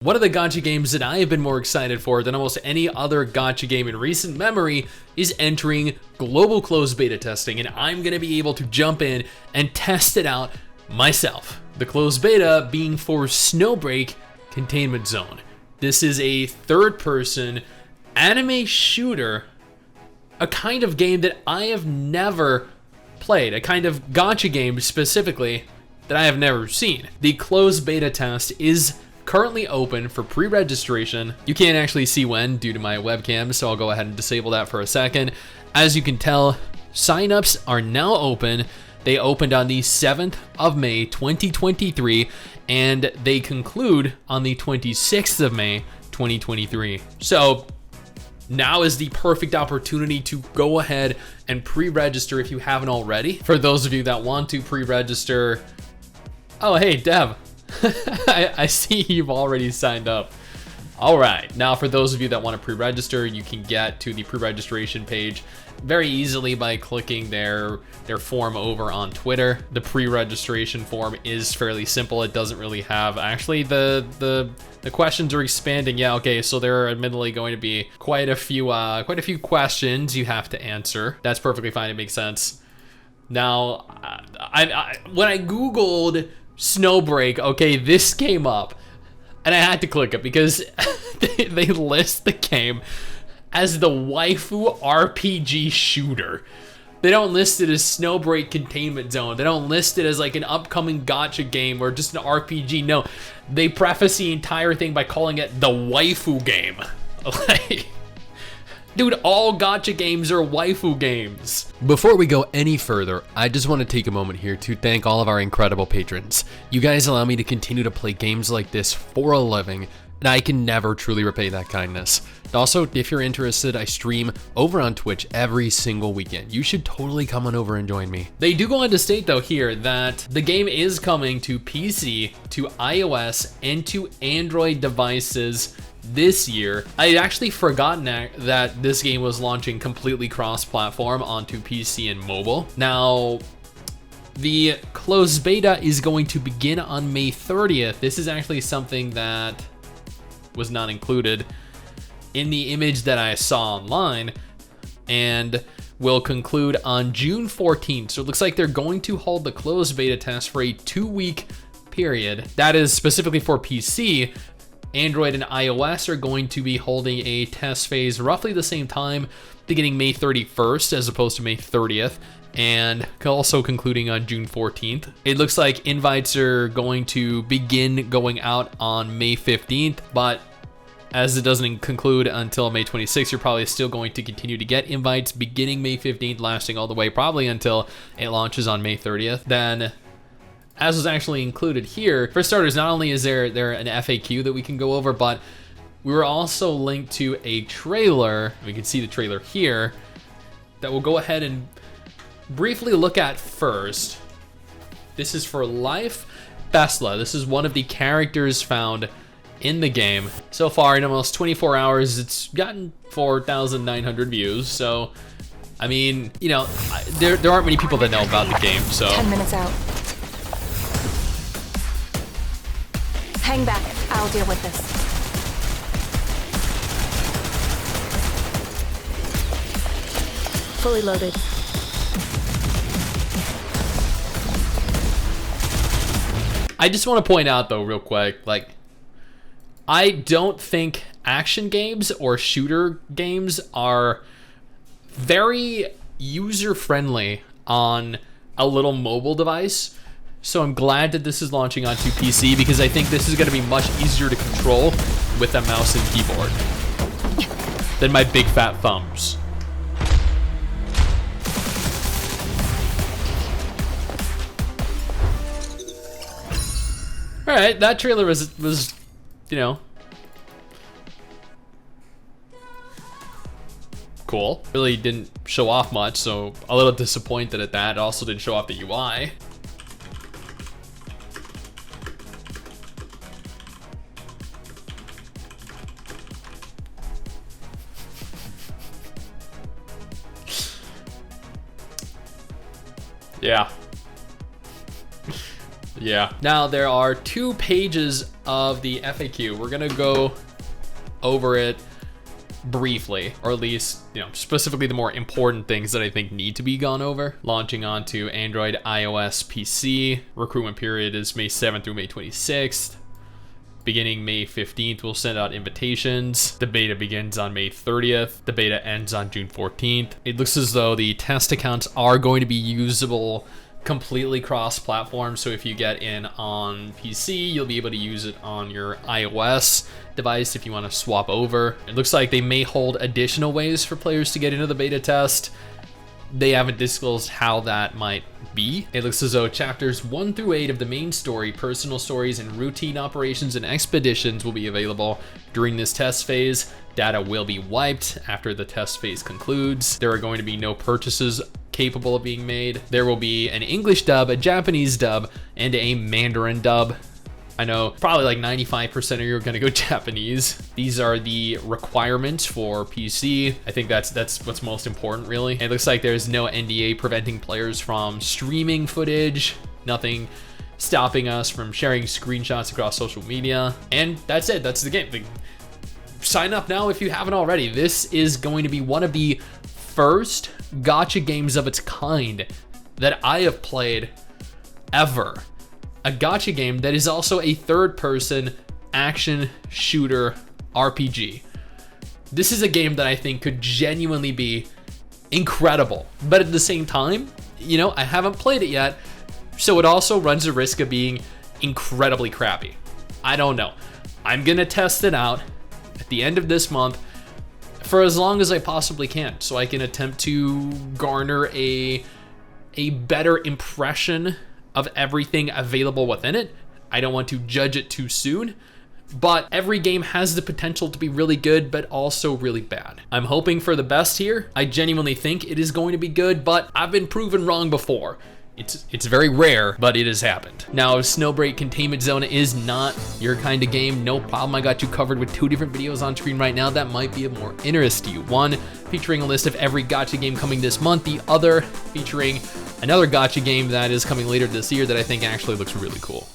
One of the gacha games that I have been more excited for than almost any other gacha game in recent memory is entering global closed beta testing, and I'm going to be able to jump in and test it out myself. The closed beta being for Snowbreak Containment Zone. This is a third-person anime shooter, a kind of game that I have never played, a kind of gacha game specifically that I have never seen. The closed beta test is currently open for pre-registration. You can't actually see when due to my webcam, so I'll go ahead and disable that for a second. As you can tell, signups are now open. They opened on the 7th of May, 2023, and they conclude on the 26th of May, 2023. So now is the perfect opportunity to go ahead and pre-register if you haven't already. For those of you that want to pre-register, oh, hey, Dev. I see you've already signed up. All right, now for those of you that want to pre-register, you can get to the pre-registration page very easily by clicking their form over on Twitter. The pre-registration form is fairly simple. It doesn't really have, actually the questions are expanding. Yeah, okay, so there are admittedly going to be quite a few questions you have to answer. That's perfectly fine. It makes sense. Now, when I Googled Snowbreak, okay, this came up and I had to click it because they list the game as the waifu RPG shooter. They don't list it as Snowbreak Containment Zone. They don't list it as like an upcoming gacha game or just an RPG. No, they preface the entire thing by calling it the waifu game. Like, dude, all gacha games are waifu games. Before we go any further, I just want to take a moment here to thank all of our incredible patrons. You guys allow me to continue to play games like this for a living, and I can never truly repay that kindness. Also, if you're interested, I stream over on Twitch every single weekend. You should totally come on over and join me. They do go on to state though here that the game is coming to PC, to iOS, and to Android devices this year. I had actually forgotten that this game was launching completely cross-platform onto PC and mobile. Now, the closed beta is going to begin on May 30th. This is actually something that was not included in the image that I saw online, and will conclude on June 14th. So it looks like they're going to hold the closed beta test for a 2-week period. That is specifically for PC. Android and iOS are going to be holding a test phase roughly the same time, beginning May 31st as opposed to May 30th, and also concluding on June 14th. It looks like invites are going to begin going out on May 15th, but as it doesn't conclude until May 26th, you're probably still going to continue to get invites beginning May 15th, lasting all the way probably until it launches on May 30th. Then, as was actually included here, for starters, not only is there an FAQ that we can go over, but we were also linked to a trailer. We can see the trailer here that we'll go ahead and briefly look at first. This is for Life Besla. This is one of the characters found in the game. So far, in almost 24 hours, it's gotten 4,900 views. So, I mean, you know, there aren't many people that know about the game. So 10 minutes out. Hang back, I'll deal with this. Fully loaded. I just want to point out though, real quick, like, I don't think action games or shooter games are very user-friendly on a little mobile device. So I'm glad that this is launching onto PC because I think this is going to be much easier to control with a mouse and keyboard than my big fat thumbs. All right, that trailer was, you know, cool. Really didn't show off much, so a little disappointed at that. It also didn't show off the UI. Yeah. Yeah. Now there are 2 pages of the FAQ. We're gonna go over it briefly, or at least, specifically the more important things that I think need to be gone over. Launching onto Android, iOS, PC. Recruitment period is May 7th through May 26th. Beginning May 15th, we'll send out invitations. The beta begins on May 30th. The beta ends on June 14th. It looks as though the test accounts are going to be usable completely cross-platform. So if you get in on PC, you'll be able to use it on your iOS device if you want to swap over. It looks like they may hold additional ways for players to get into the beta test. They haven't disclosed how that might be. It looks as though chapters 1 through 8 of the main story, personal stories, and routine operations and expeditions will be available during this test phase. Data will be wiped after the test phase concludes. There are going to be no purchases capable of being made. There will be an English dub, a Japanese dub, and a Mandarin dub. I know probably like 95% of you are gonna go Japanese. These are the requirements for PC. I think that's what's most important, really. It looks like there's no NDA preventing players from streaming footage, nothing stopping us from sharing screenshots across social media. And that's it, that's the game. Sign up now if you haven't already. This is going to be one of the first gacha games of its kind that I have played ever. A gacha game that is also a third-person action shooter RPG. This is a game that I think could genuinely be incredible, but at the same time, I haven't played it yet, so it also runs the risk of being incredibly crappy. I don't know. I'm gonna test it out at the end of this month for as long as I possibly can, so I can attempt to garner a better impression of everything available within it. I don't want to judge it too soon, but every game has the potential to be really good, but also really bad. I'm hoping for the best here. I genuinely think it is going to be good, but I've been proven wrong before. It's very rare, but it has happened. Now, Snowbreak Containment Zone is not your kind of game. No problem, I got you covered with 2 different videos on screen right now that might be of more interest to you. One featuring a list of every gacha game coming this month. The other featuring another gacha game that is coming later this year that I think actually looks really cool.